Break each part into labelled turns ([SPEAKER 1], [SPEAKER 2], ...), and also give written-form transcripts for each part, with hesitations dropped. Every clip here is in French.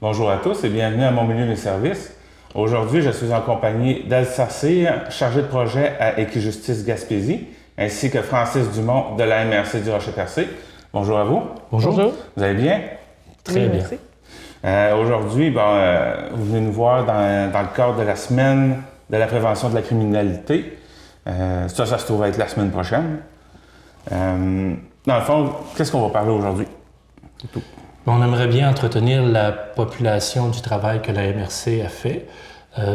[SPEAKER 1] Bonjour à tous et bienvenue à Mon Milieu Mes Services. Aujourd'hui, je suis en compagnie d'Elsa Cyr, chargée de projet à Équijustice Gaspésie, ainsi que Francis Dumont de la MRC du Rocher-Percé. Bonjour à vous.
[SPEAKER 2] Bonjour.
[SPEAKER 1] Vous allez bien?
[SPEAKER 2] Très bien.
[SPEAKER 1] Aujourd'hui, vous venez nous voir dans le cadre de la semaine de la prévention de la criminalité. Ça se trouve être la semaine prochaine. Dans le fond, qu'est-ce qu'on va parler aujourd'hui? C'est tout.
[SPEAKER 2] On aimerait bien entretenir la population du travail que la MRC a fait,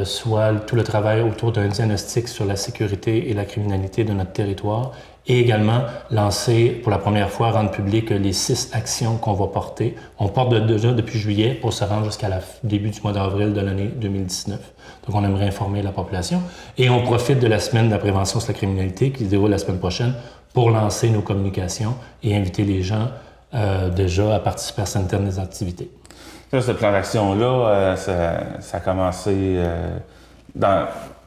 [SPEAKER 2] soit tout le travail autour d'un diagnostic sur la sécurité et la criminalité de notre territoire, et également lancer pour la première fois, rendre public les 6 actions qu'on va porter. On porte déjà depuis juillet pour se rendre jusqu'à début du mois d'avril de l'année 2019. Donc on aimerait informer la population. Et on profite de la semaine de la prévention sur la criminalité qui se déroule la semaine prochaine pour lancer nos communications et inviter les gens déjà à participer à certaines activités.
[SPEAKER 1] Ça, ce plan d'action-là, ça a commencé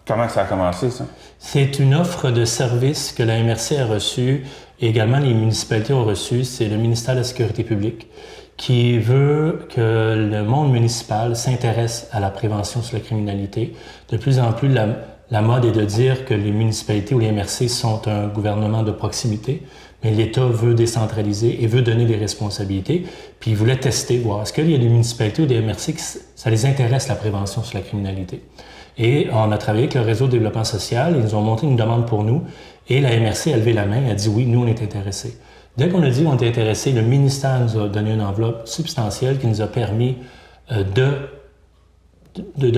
[SPEAKER 1] Comment ça a commencé, ça?
[SPEAKER 2] C'est une offre de service que la MRC a reçue et également les municipalités ont reçu. C'est le ministère de la Sécurité publique qui veut que le monde municipal s'intéresse à la prévention sur la criminalité. De plus en plus, la mode est de dire que les municipalités ou les MRC sont un gouvernement de proximité, mais l'État veut décentraliser et veut donner des responsabilités. Puis il voulait tester, voir est-ce qu'il y a des municipalités ou des MRC qui ça les intéresse la prévention sur la criminalité. Et on a travaillé avec le réseau de développement social, ils nous ont montré une demande pour nous, et la MRC a levé la main, a dit oui, nous on est intéressés. Dès qu'on a dit qu'on était intéressés, le ministère nous a donné une enveloppe substantielle qui nous a permis de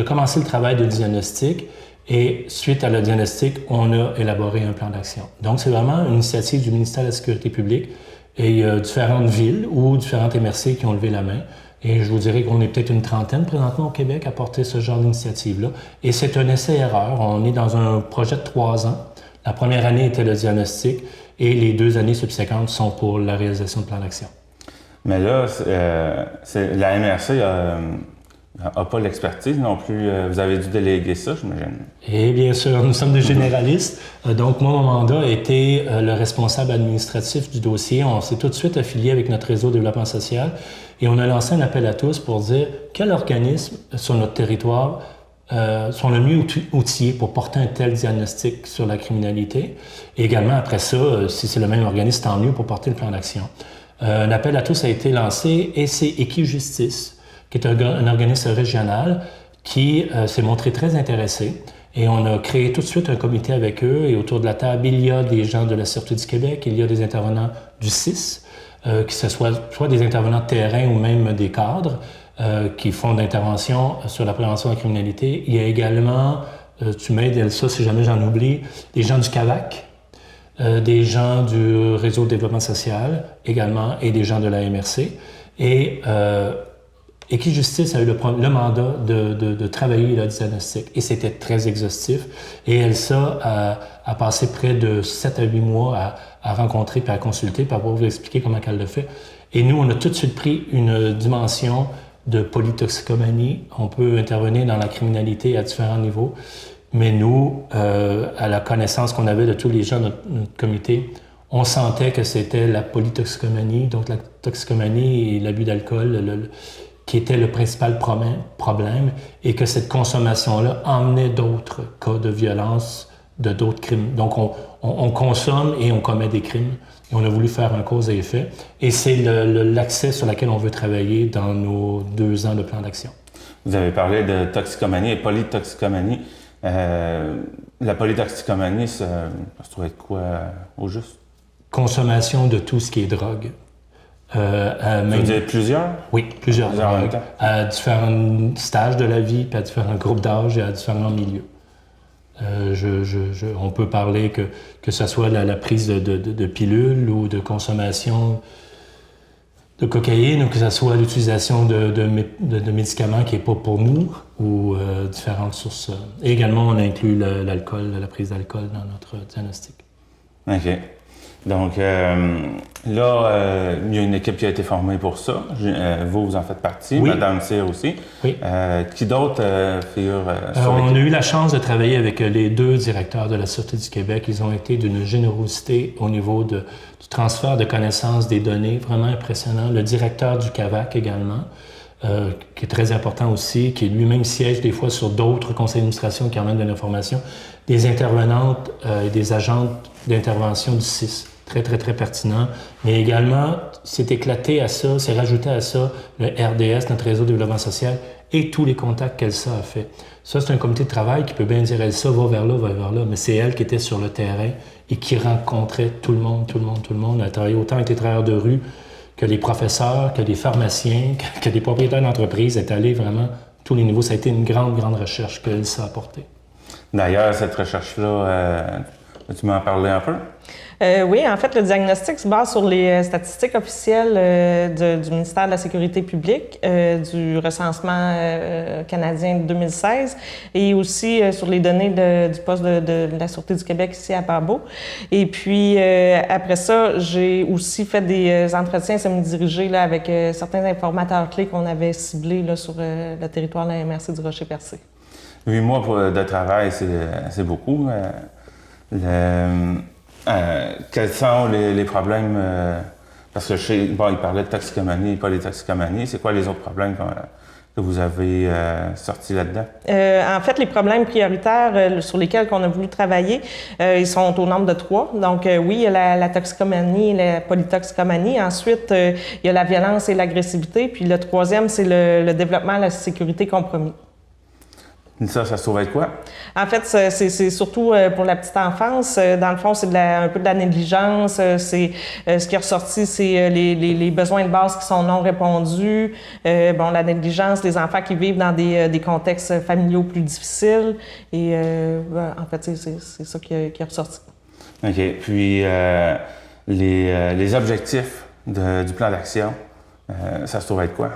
[SPEAKER 2] commencer le travail de diagnostic. Et suite à le diagnostic, on a élaboré un plan d'action. Donc, c'est vraiment une initiative du ministère de la Sécurité publique et il y a différentes villes ou différentes MRC qui ont levé la main. Et je vous dirais qu'on est peut-être une trentaine présentement au Québec à porter ce genre d'initiative-là. Et c'est un essai-erreur. On est dans un projet de 3 ans. La première année était le diagnostic et les 2 années subséquentes sont pour la réalisation de plan d'action.
[SPEAKER 1] Mais là, la MRC n'a pas l'expertise non plus. Vous avez dû déléguer ça, j'imagine.
[SPEAKER 2] Et bien sûr, nous sommes des généralistes. Donc, moi, mon mandat a été le responsable administratif du dossier. On s'est tout de suite affilié avec notre réseau de développement social et on a lancé un appel à tous pour dire quel organisme sur notre territoire sont le mieux outillés pour porter un tel diagnostic sur la criminalité. Et également, après ça, si c'est le même organisme, tant mieux pour porter le plan d'action. Un appel à tous a été lancé et c'est Équijustice, qui est un organisme régional qui s'est montré très intéressé. Et on a créé tout de suite un comité avec eux. Et autour de la table, il y a des gens de la Sûreté du Québec, il y a des intervenants du CIS, que ce soit des intervenants de terrain ou même des cadres qui font d'intervention sur la prévention de la criminalité. Il y a également, tu m'aides Elsa si jamais j'en oublie, des gens du CAVAC, des gens du réseau de développement social également et des gens de la MRC. Et Équijustice a eu le mandat de travailler le diagnostic et c'était très exhaustif. Et Elsa a passé près de 7 à 8 mois à rencontrer puis à consulter pour pouvoir vous expliquer comment elle le fait. Et nous, on a tout de suite pris une dimension de polytoxicomanie. On peut intervenir dans la criminalité à différents niveaux. Mais nous, à la connaissance qu'on avait de tous les gens de notre comité, on sentait que c'était la polytoxicomanie, donc la toxicomanie et l'abus d'alcool, qui était le principal problème et que cette consommation-là emmenait d'autres cas de violence, de d'autres crimes. Donc, on consomme et on commet des crimes. Et on a voulu faire un cause et effet. Et c'est l'accès sur lequel on veut travailler dans nos 2 ans de plan d'action.
[SPEAKER 1] Vous avez parlé de toxicomanie et polytoxicomanie. La polytoxicomanie, ça doit être quoi au juste?
[SPEAKER 2] Consommation de tout ce qui est drogue.
[SPEAKER 1] Vous dire plusieurs?
[SPEAKER 2] Oui, plusieurs drogues. À différents stages de la vie, puis à différents groupes d'âge et à différents milieux. On peut parler que ce soit la prise de pilules ou de consommation de cocaïne ou que ce soit l'utilisation de médicaments qui n'est pas pour nous ou différentes sources. Et également, on inclut l'alcool, la prise d'alcool dans notre diagnostic.
[SPEAKER 1] OK. Donc là, il y a une équipe qui a été formée pour ça. Vous en faites partie,
[SPEAKER 2] oui.
[SPEAKER 1] Madame Cyr aussi.
[SPEAKER 2] Oui.
[SPEAKER 1] Qui d'autres figurent sur l'équipe?
[SPEAKER 2] On a eu la chance de travailler avec les 2 directeurs de la Sûreté du Québec. Ils ont été d'une générosité au niveau du transfert de connaissances des données, vraiment impressionnant. Le directeur du CAVAC également. qui est très important aussi, qui lui-même siège des fois sur d'autres conseils d'administration qui emmènent de l'information, des intervenantes et des agentes d'intervention du CIS. Très, très, très pertinent. Mais également, c'est éclaté à ça, c'est rajouté à ça le RDS, notre réseau de développement social, et tous les contacts qu'Elsa a fait. Ça, c'est un comité de travail qui peut bien dire Elsa va vers là, mais c'est elle qui était sur le terrain et qui rencontrait tout le monde. Elle a travaillé autant avec les travailleurs de rue que les professeurs, que les pharmaciens, que les propriétaires d'entreprises. Elle est allée vraiment à tous les niveaux. Ça a été une grande, grande recherche qu'Elsa a apportée.
[SPEAKER 1] D'ailleurs, cette recherche-là, tu m'en parlais un peu?
[SPEAKER 3] Oui, en fait, le diagnostic se base sur les statistiques officielles du ministère de la Sécurité publique, du recensement canadien de 2016 et aussi sur les données du poste de la Sûreté du Québec ici à Barbeau. Et puis, après ça, j'ai aussi fait des entretiens semi-dirigés là, avec certains informateurs clés qu'on avait ciblés là, sur le territoire de la MRC du Rocher-Percé.
[SPEAKER 1] 8 mois de travail, c'est beaucoup. Quels sont les problèmes? Parce que je sais, bon, il parlait de toxicomanie et polytoxicomanie. C'est quoi les autres problèmes que vous avez sortis là-dedans?
[SPEAKER 3] En fait, les problèmes prioritaires sur lesquels on a voulu travailler, ils sont au nombre de 3. Donc, oui, il y a la toxicomanie et la polytoxicomanie. Ensuite, il y a la violence et l'agressivité. Puis le 3e, c'est le développement de la sécurité compromis.
[SPEAKER 1] Ça se trouve être quoi?
[SPEAKER 3] En fait, c'est surtout pour la petite enfance. Dans le fond, c'est un peu de la négligence. C'est ce qui est ressorti, c'est les besoins de base qui sont non répondus. Bon, la négligence, les enfants qui vivent dans des contextes familiaux plus difficiles. Et en fait, c'est ça qui est ressorti.
[SPEAKER 1] OK. Puis, les objectifs du plan d'action, ça se trouve être quoi?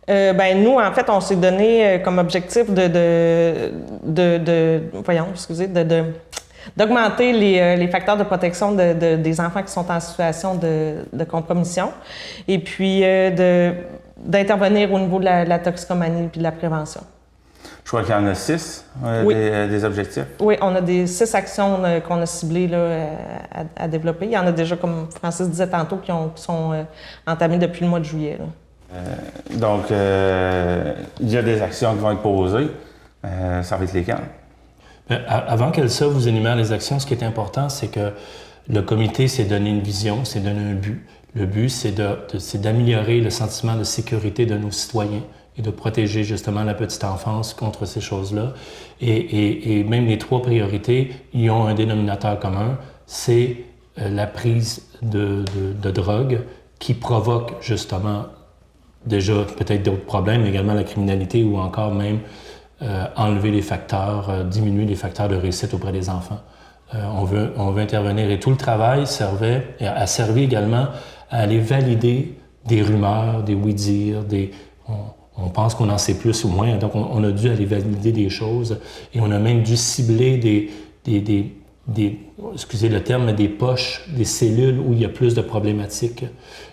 [SPEAKER 3] Nous, en fait, on s'est donné comme objectif d'augmenter les facteurs de protection des enfants qui sont en situation de compromission et puis d'intervenir au niveau de la toxicomanie et de la prévention.
[SPEAKER 1] Je crois qu'il y en a 6
[SPEAKER 3] oui.
[SPEAKER 1] des objectifs.
[SPEAKER 3] Oui, on a 6 actions qu'on a ciblées là, à développer. Il y en a déjà, comme Francis disait tantôt, qui sont entamées depuis le mois de juillet. Là.
[SPEAKER 1] Donc, il y a des actions qui vont être posées. Ça va être lesquelles?
[SPEAKER 2] Avant qu'Elsa vous énumère les actions, ce qui est important, c'est que le comité s'est donné une vision, s'est donné un but. Le but, c'est d'améliorer le sentiment de sécurité de nos citoyens et de protéger justement la petite enfance contre ces choses-là. Et même les 3 priorités, ils ont un dénominateur commun, c'est la prise de drogue qui provoque justement déjà peut-être d'autres problèmes, mais également la criminalité ou encore même enlever les facteurs, diminuer les facteurs de réussite auprès des enfants. On veut intervenir et tout le travail a servi également à aller valider des rumeurs, des oui-dire, on pense qu'on en sait plus ou moins, donc on a dû aller valider des choses et on a même dû cibler excusez le terme, mais des poches, des cellules où il y a plus de problématiques.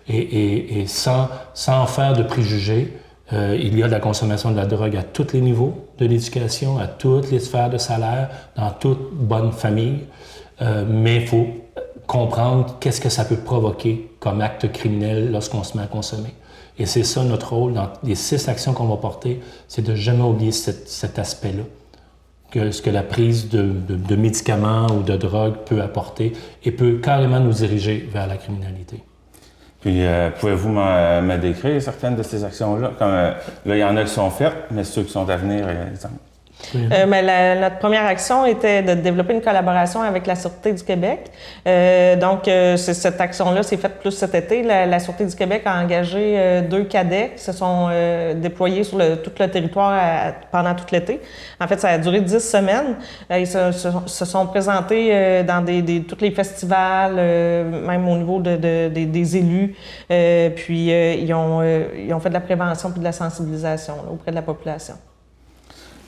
[SPEAKER 2] Et sans faire de préjugés, il y a de la consommation de la drogue à tous les niveaux de l'éducation, à toutes les sphères de salaire, dans toute bonne famille. Mais il faut comprendre qu'est-ce que ça peut provoquer comme acte criminel lorsqu'on se met à consommer. Et c'est ça notre rôle dans les 6 actions qu'on va porter, c'est de jamais oublier cet aspect-là. Ce que la prise de médicaments ou de drogue peut apporter et peut carrément nous diriger vers la criminalité.
[SPEAKER 1] Puis, pouvez-vous me décrire certaines de ces actions-là? Comme, là, il y en a qui sont faites, mais ceux qui sont à venir, exemple.
[SPEAKER 3] Notre première action était de développer une collaboration avec la Sûreté du Québec. Cette action-là s'est faite plus cet été. La Sûreté du Québec a engagé 2 cadets qui se sont déployés sur tout le territoire pendant tout l'été. En fait, ça a duré 10 semaines. Ils se sont présentés dans tous les festivals, même au niveau des élus. Puis ils ont fait de la prévention puis de la sensibilisation là, auprès de la population.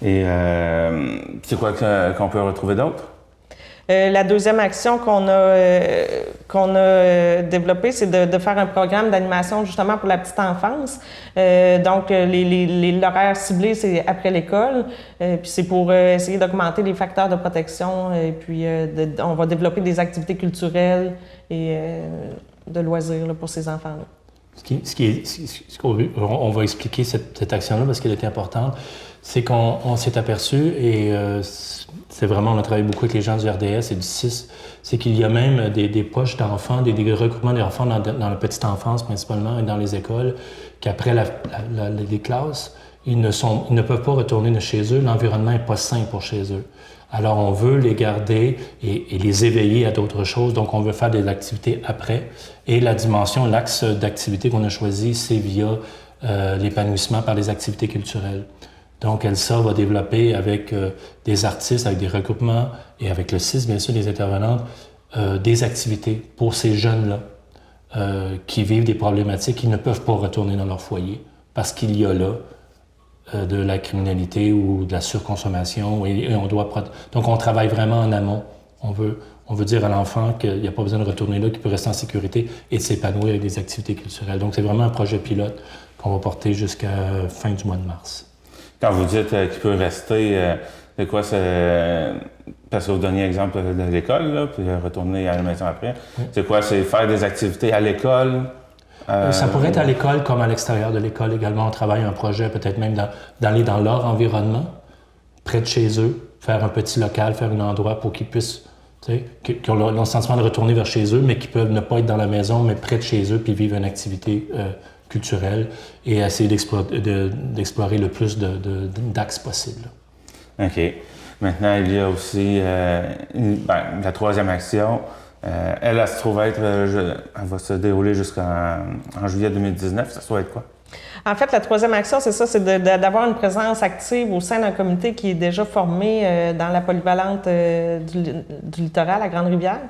[SPEAKER 1] Et c'est quoi qu'on peut retrouver d'autre?
[SPEAKER 3] La deuxième action qu'on a développée, c'est de faire un programme d'animation justement pour la petite enfance. L'horaire ciblé, c'est après l'école. Puis c'est pour essayer d'augmenter les facteurs de protection. Et puis on va développer des activités culturelles et de loisirs là, pour ces enfants-là.
[SPEAKER 2] On va expliquer cette action-là parce qu'elle était importante. C'est qu'on s'est aperçu, et c'est vraiment, on a travaillé beaucoup avec les gens du RDS et du CIS, c'est qu'il y a même des poches d'enfants, des regroupements d'enfants dans la petite enfance principalement et dans les écoles, qu'après les classes, ils ne peuvent pas retourner de chez eux, l'environnement n'est pas sain pour chez eux. Alors on veut les garder et les éveiller à d'autres choses, donc on veut faire des activités après. Et la dimension, l'axe d'activité qu'on a choisi, c'est via l'épanouissement par les activités culturelles. Donc, Elsa va développer avec des artistes, avec des regroupements et avec le CIS, bien sûr, des intervenantes, des activités pour ces jeunes-là qui vivent des problématiques, qui ne peuvent pas retourner dans leur foyer parce qu'il y a là de la criminalité ou de la surconsommation et on doit... Donc, on travaille vraiment en amont. On veut dire à l'enfant qu'il n'y a pas besoin de retourner là, qu'il peut rester en sécurité et de s'épanouir avec des activités culturelles. Donc, c'est vraiment un projet pilote qu'on va porter jusqu'à fin du mois de mars.
[SPEAKER 1] Quand vous dites qu'il peut rester, c'est quoi? Parce que vous donniez l'exemple de l'école, là, puis retourner à la maison après. Oui. C'est quoi? C'est faire des activités à l'école?
[SPEAKER 2] Ça pourrait être à l'école comme à l'extérieur de l'école également. On travaille un projet peut-être même d'aller dans leur environnement, près de chez eux, faire un petit local, faire un endroit pour qu'ils puissent, qui ont le sentiment de retourner vers chez eux, mais qui peuvent ne pas être dans la maison, mais près de chez eux, puis vivre une activité culturelle et essayer d'explorer le plus d'axes possibles.
[SPEAKER 1] OK. Maintenant, il y a aussi la troisième action. Elle se trouve être, elle va se dérouler jusqu'en juillet 2019. Ça va être quoi?
[SPEAKER 3] En fait, la troisième action, c'est ça, c'est d'avoir une présence active au sein d'un comité qui est déjà formé dans la polyvalente du littoral, à Grande-Rivière.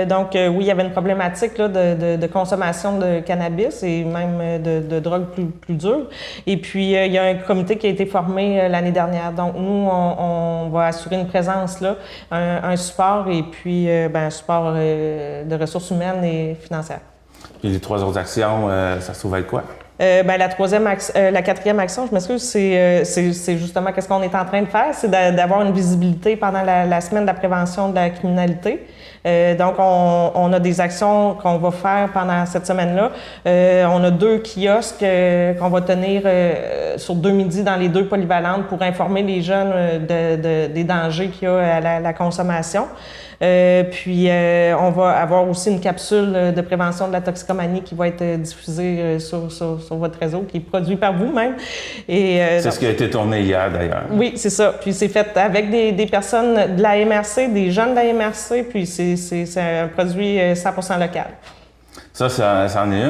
[SPEAKER 3] Donc, oui, il y avait une problématique là, de consommation de cannabis et même de drogue plus dure. Et puis, il y a un comité qui a été formé l'année dernière. Donc, nous, on va assurer une présence là, un support et puis un support de ressources humaines et financières.
[SPEAKER 1] Et les trois autres actions, ça se trouve être quoi?
[SPEAKER 3] La quatrième action, je m'excuse, c'est justement qu'est-ce qu'on est en train de faire, c'est d'avoir une visibilité pendant la semaine de la prévention de la criminalité. Donc, on a des actions qu'on va faire pendant cette semaine-là. On a 2 kiosques qu'on va tenir sur 2 midis dans les 2 polyvalentes pour informer les jeunes des dangers qu'il y a à la consommation. Puis, on va avoir aussi une capsule de prévention de la toxicomanie qui va être diffusée sur votre réseau, qui est produit par vous-même.
[SPEAKER 1] C'est ce qui a été tourné hier, d'ailleurs.
[SPEAKER 3] Oui, c'est ça. Puis, c'est fait avec des personnes de la MRC, des jeunes de la MRC, puis c'est un produit 100% local.
[SPEAKER 1] Ça en est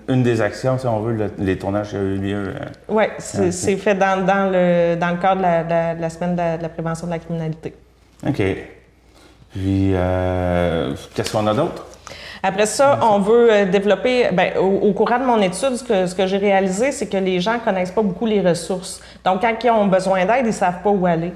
[SPEAKER 1] une des actions, si on veut, les tournages qui ont eu lieu.
[SPEAKER 3] Oui, c'est fait dans le cadre de la semaine de la prévention de la criminalité.
[SPEAKER 1] OK. Puis, qu'est-ce qu'on a d'autre?
[SPEAKER 3] Après ça, on veut développer, au courant de mon étude, ce que j'ai réalisé, c'est que les gens ne connaissent pas beaucoup les ressources. Donc, quand ils ont besoin d'aide, ils ne savent pas où aller.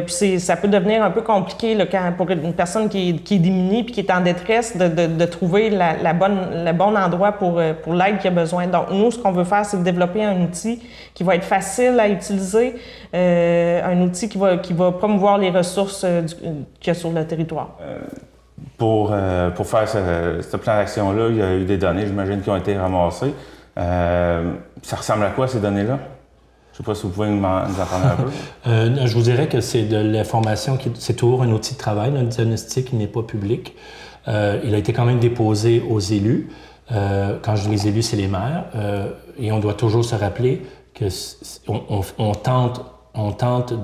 [SPEAKER 3] Puis ça peut devenir un peu compliqué là, pour une personne qui est démunie et qui est en détresse de trouver le bon endroit pour l'aide qu'il a besoin. Donc, nous, ce qu'on veut faire, c'est de développer un outil qui va être facile à utiliser, un outil qui va promouvoir les ressources qu'il y a sur le territoire.
[SPEAKER 1] Pour faire ce plan d'action-là, il y a eu des données, j'imagine, qui ont été ramassées. Ça ressemble à quoi, ces données-là? Je ne sais pas si vous pouvez nous en parler un peu.
[SPEAKER 2] Je vous dirais que c'est de l'information, c'est toujours un outil de travail. Notre diagnostic n'est pas public. Il a été quand même déposé aux élus. Quand je dis les élus, c'est les maires. Et on doit toujours se rappeler qu'on tente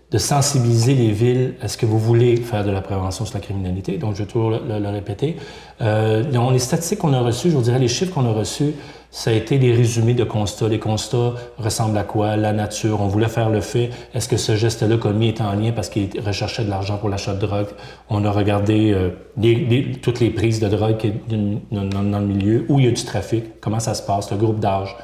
[SPEAKER 2] de sensibiliser les villes à ce que vous voulez faire de la prévention sur la criminalité. Donc, je vais toujours le répéter. Les statistiques qu'on a reçues, je vous dirais les chiffres qu'on a reçus, ça a été des résumés de constats. Les constats ressemblent à quoi? La nature. On voulait faire le fait. Est-ce que ce geste-là commis est en lien parce qu'il recherchait de l'argent pour l'achat de drogue? On a regardé toutes les prises de drogue dans le milieu, où il y a du trafic, comment ça se passe, le groupe d'âge.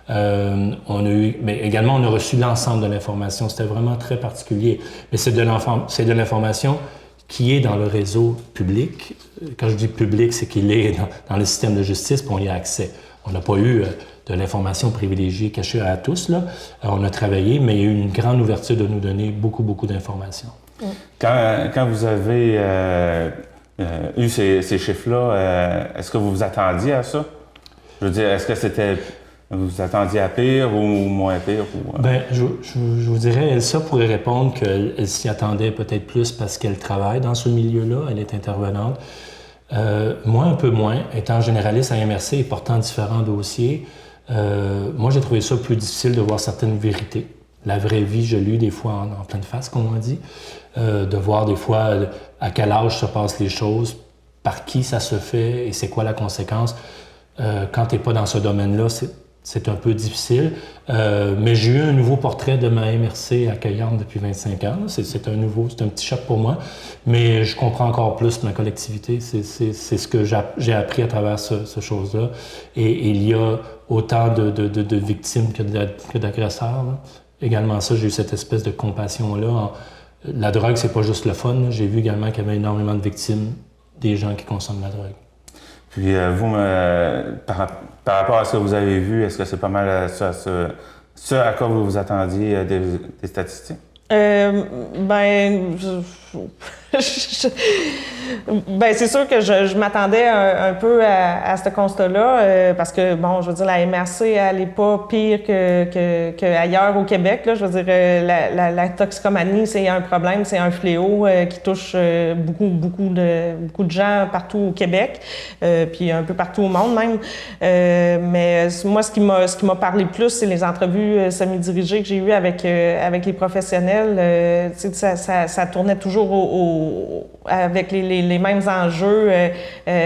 [SPEAKER 2] Mais également, on a reçu l'ensemble de l'information. C'était vraiment très particulier. Mais c'est de l'information qui est dans le réseau public. Quand je dis public, c'est qu'il est dans le système de justice, puis on y a accès. On n'a pas eu de l'information privilégiée cachée à tous, là. On a travaillé, mais il y a eu une grande ouverture de nous donner beaucoup, beaucoup d'informations.
[SPEAKER 1] Quand vous avez eu ces chiffres-là, est-ce que vous vous attendiez à ça? Je veux dire, est-ce que vous vous attendiez à pire ou moins pire?
[SPEAKER 2] Bien, je vous dirais, Elsa pourrait répondre qu'elle s'y attendait peut-être plus parce qu'elle travaille dans ce milieu-là, elle est intervenante. Moi, un peu moins, étant généraliste à MRC et portant différents dossiers, moi, j'ai trouvé ça plus difficile de voir certaines vérités. La vraie vie, je l'ai eu des fois en pleine face, comme on dit, de voir des fois à quel âge se passent les choses, par qui ça se fait et c'est quoi la conséquence. Quand tu n'es pas dans ce domaine-là, c'est un peu difficile. Mais j'ai eu un nouveau portrait de ma MRC accueillante depuis 25 ans. C'est un petit choc pour moi. Mais je comprends encore plus ma collectivité. C'est ce que j'ai appris à travers ce chose-là. Et il y a autant de victimes que d'agresseurs. Également ça, j'ai eu cette espèce de compassion-là. La drogue, c'est pas juste le fun. J'ai vu également qu'il y avait énormément de victimes, des gens qui consomment la drogue.
[SPEAKER 1] Puis vous, par rapport à ce que vous avez vu, est-ce que c'est pas mal ce à quoi vous vous attendiez des statistiques?
[SPEAKER 3] C'est sûr que je m'attendais un peu à ce constat-là, parce que, bon, je veux dire, la MRC, elle n'est pas pire qu'ailleurs au Québec, là. Je veux dire, la toxicomanie, c'est un problème, c'est un fléau qui touche beaucoup de gens partout au Québec, puis un peu partout au monde même. Mais moi, ce qui m'a parlé plus, c'est les entrevues semi-dirigées que j'ai eues avec les professionnels. Ça tournait toujours avec les mêmes enjeux,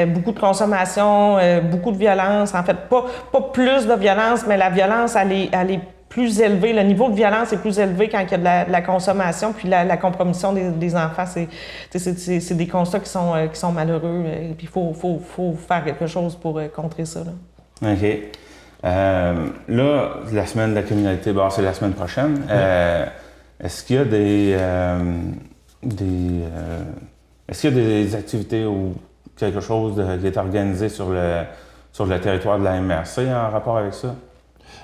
[SPEAKER 3] beaucoup de consommation, beaucoup de violence. En fait, pas plus de violence, mais la violence, elle est plus élevée. Le niveau de violence est plus élevé quand il y a de la consommation, puis la compromission des enfants. C'est des constats qui sont malheureux. Et puis il faut faire quelque chose pour contrer ça, là.
[SPEAKER 1] OK. Là, la semaine de la criminalité, c'est la semaine prochaine. Est-ce qu'il y a est-ce qu'il y a des activités ou quelque chose qui est organisé sur le territoire de la MRC en rapport avec ça?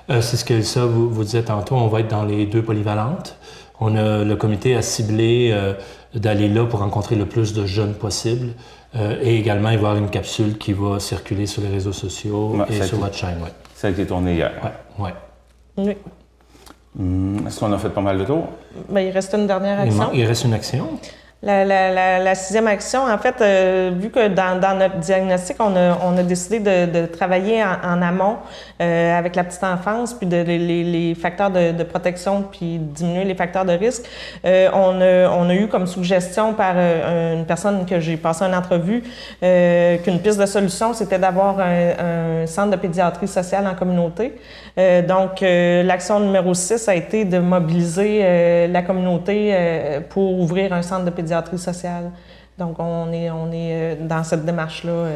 [SPEAKER 2] C'est ce que Elsa vous disait tantôt, on va être dans les 2 polyvalentes. Le comité a ciblé d'aller là pour rencontrer le plus de jeunes possible. Et également, il va y avoir une capsule qui va circuler sur les réseaux sociaux et sur votre chaîne. Ouais.
[SPEAKER 1] Celle qui est tournée hier.
[SPEAKER 2] Oui.
[SPEAKER 1] Est-ce qu'on a fait pas mal de tours?
[SPEAKER 3] Il reste une dernière action.
[SPEAKER 2] Il reste une action.
[SPEAKER 3] La 6e action, en fait, vu que dans notre diagnostic, on a décidé de travailler en amont avec la petite enfance, puis les facteurs de protection, puis diminuer les facteurs de risque, on a eu comme suggestion par une personne que j'ai passé une entrevue qu'une piste de solution, c'était d'avoir un centre de pédiatrie sociale en communauté. Donc, l'action numéro 6 a été de mobiliser la communauté pour ouvrir un centre de pédiatrie sociale. Donc, on est dans cette démarche-là.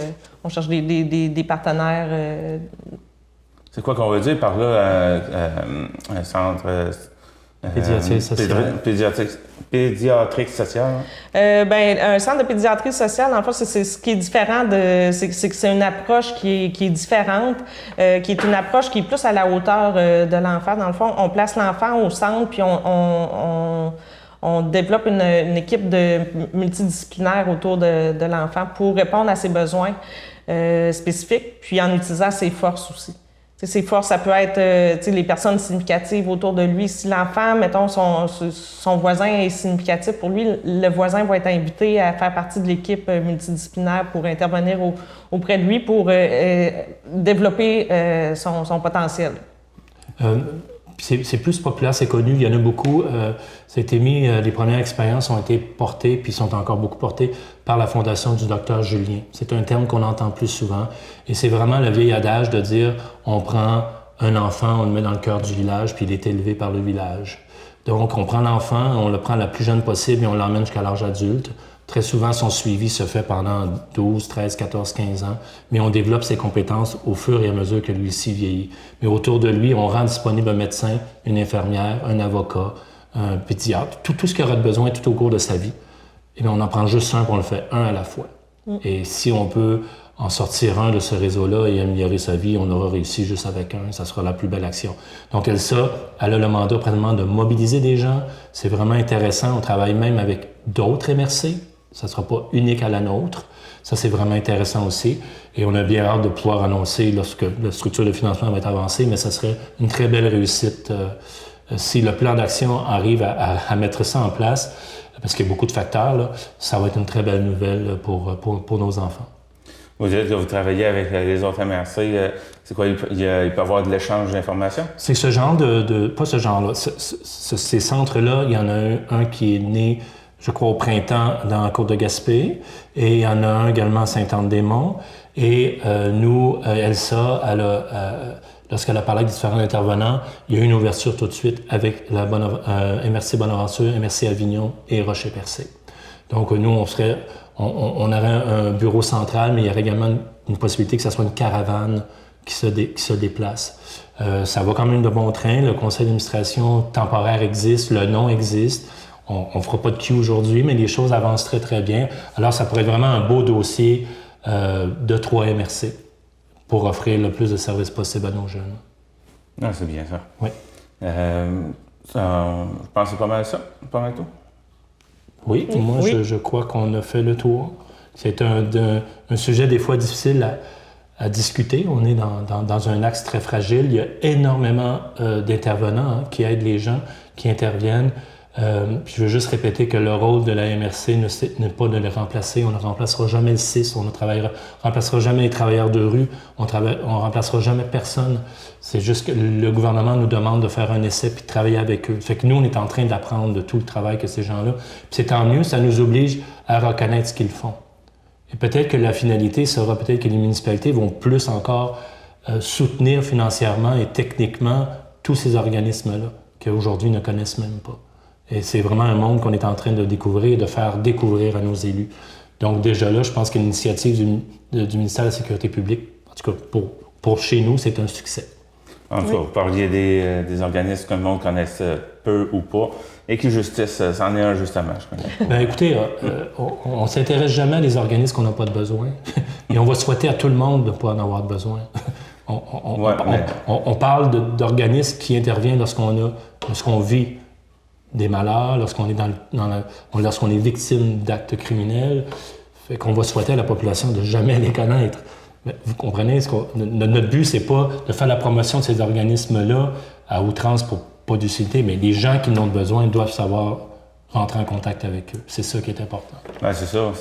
[SPEAKER 3] On cherche des partenaires.
[SPEAKER 1] C'est quoi qu'on veut dire par là, un centre pédiatrique social?
[SPEAKER 3] Un centre de pédiatrie sociale, en fait, c'est ce qui est différent c'est que c'est une approche qui est différente, qui est une approche qui est plus à la hauteur de l'enfant. Dans le fond, on place l'enfant au centre, puis on développe une équipe multidisciplinaire autour de l'enfant pour répondre à ses besoins spécifiques, puis en utilisant ses forces aussi. Ses forces, ça peut être les personnes significatives autour de lui. Si l'enfant, mettons, son voisin est significatif pour lui, le voisin va être invité à faire partie de l'équipe multidisciplinaire pour intervenir auprès de lui pour développer son potentiel.
[SPEAKER 2] C'est plus populaire, c'est connu, il y en a beaucoup. Ça a été mis, les premières expériences ont été portées, puis sont encore beaucoup portées par la Fondation du Dr Julien. C'est un terme qu'on entend plus souvent. Et c'est vraiment le vieil adage de dire, on prend un enfant, on le met dans le cœur du village, puis il est élevé par le village. Donc, on prend l'enfant, on le prend le plus jeune possible et on l'emmène jusqu'à l'âge adulte. Très souvent, son suivi se fait pendant 12, 13, 14, 15 ans, mais on développe ses compétences au fur et à mesure que lui-ci vieillit. Mais autour de lui, on rend disponible un médecin, une infirmière, un avocat, un pédiatre, tout ce qu'il aura de besoin tout au cours de sa vie. Et bien, on en prend juste un, puis on le fait un à la fois. Et si on peut en sortir un de ce réseau-là et améliorer sa vie, on aura réussi juste avec un, ça sera la plus belle action. Donc Elsa, elle a le mandat présentement de mobiliser des gens, c'est vraiment intéressant, on travaille même avec d'autres MRC, ça ne sera pas unique à la nôtre. Ça, c'est vraiment intéressant aussi. Et on a bien hâte de pouvoir annoncer lorsque la structure de financement va être avancée, mais ça serait une très belle réussite si le plan d'action arrive à mettre ça en place, parce qu'il y a beaucoup de facteurs, là, ça va être une très belle nouvelle pour nos enfants.
[SPEAKER 1] Vous dites que vous travaillez avec les autres MRC. C'est quoi? Il peut y avoir de l'échange d'informations?
[SPEAKER 2] C'est ce genre pas ce genre-là. Ces centres-là, il y en a un qui est né, je crois, au printemps dans la Côte de Gaspé, et il y en a un également à Sainte-Anne-des-Monts. Et nous, Elsa, lorsqu'elle a parlé avec différents intervenants, il y a eu une ouverture tout de suite avec la MRC Bonaventure, MRC Avignon et Rocher-Percé. Donc, nous, on aurait un bureau central, mais il y aurait également une possibilité que ce soit une caravane qui se déplace. Ça va quand même de bon train. Le conseil d'administration temporaire existe, le nom existe. On ne fera pas de queue aujourd'hui, mais les choses avancent très, très bien. Alors, ça pourrait être vraiment un beau dossier de 3 MRC pour offrir le plus de services possible à nos jeunes.
[SPEAKER 1] Ah, c'est bien ça.
[SPEAKER 2] Oui.
[SPEAKER 1] Je pense que c'est pas mal ça, pas mal tout.
[SPEAKER 2] Oui, moi,
[SPEAKER 3] oui.
[SPEAKER 2] je crois qu'on a fait le tour. C'est un sujet des fois difficile à discuter. On est dans un axe très fragile. Il y a énormément d'intervenants qui aident les gens, qui interviennent. Puis je veux juste répéter que le rôle de la MRC n'est pas de les remplacer. On ne remplacera jamais le CIS, on ne remplacera jamais les travailleurs de rue, on ne remplacera jamais personne. C'est juste que le gouvernement nous demande de faire un essai puis de travailler avec eux. Fait que nous, on est en train d'apprendre de tout le travail que ces gens-là. Puis c'est tant mieux, ça nous oblige à reconnaître ce qu'ils font. Et peut-être que la finalité sera peut-être que les municipalités vont plus encore soutenir financièrement et techniquement tous ces organismes-là qu'aujourd'hui ne connaissent même pas. Et c'est vraiment un monde qu'on est en train de découvrir et de faire découvrir à nos élus. Donc déjà là, je pense que l'initiative du ministère de la Sécurité publique, en tout cas pour chez nous, c'est un succès.
[SPEAKER 1] En tout cas, vous parliez des organismes que le monde connaisse peu ou pas, et que justice, c'en est un justement, je connais.
[SPEAKER 2] Bien écoutez, on ne s'intéresse jamais à des organismes qu'on n'a pas de besoin. Et on va souhaiter à tout le monde de ne pas en avoir besoin. On parle d'organismes qui interviennent lorsqu'on vit des malheurs, lorsqu'on est lorsqu'on est victime d'actes criminels. Fait qu'on va souhaiter à la population de jamais les connaître. Mais vous comprenez, notre but, c'est pas de faire la promotion de ces organismes-là à outrance pour pas d'utilité, mais les gens qui en ont besoin doivent savoir rentrer en contact avec eux. C'est ça qui est important.
[SPEAKER 1] Oui, c'est ça.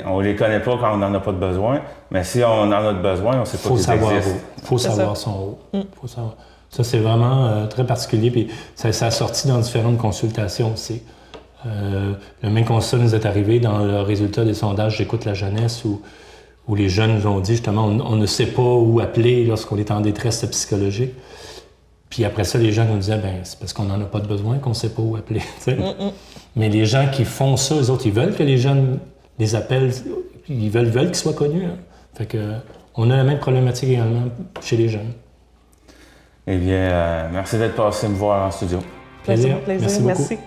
[SPEAKER 1] On les connaît pas quand on n'en a pas de besoin, mais si on en a de besoin, on sait pas qu'ils existent.
[SPEAKER 2] Il faut savoir son rôle. Faut savoir. Ça, c'est vraiment très particulier. Puis ça a sorti dans différentes consultations aussi. Le même constat nous est arrivé dans le résultat des sondages J'écoute la jeunesse où les jeunes nous ont dit justement on ne sait pas où appeler lorsqu'on est en détresse psychologique. Puis après ça, les gens nous disaient c'est parce qu'on n'en a pas de besoin qu'on ne sait pas où appeler. Mais les gens qui font ça, eux autres, ils veulent que les jeunes les appellent, ils veulent qu'ils soient connus. Hein. Fait que on a la même problématique également chez les jeunes.
[SPEAKER 1] Eh bien, merci d'être passé me voir en studio.
[SPEAKER 3] Plaisir.
[SPEAKER 2] Merci beaucoup.
[SPEAKER 3] Merci.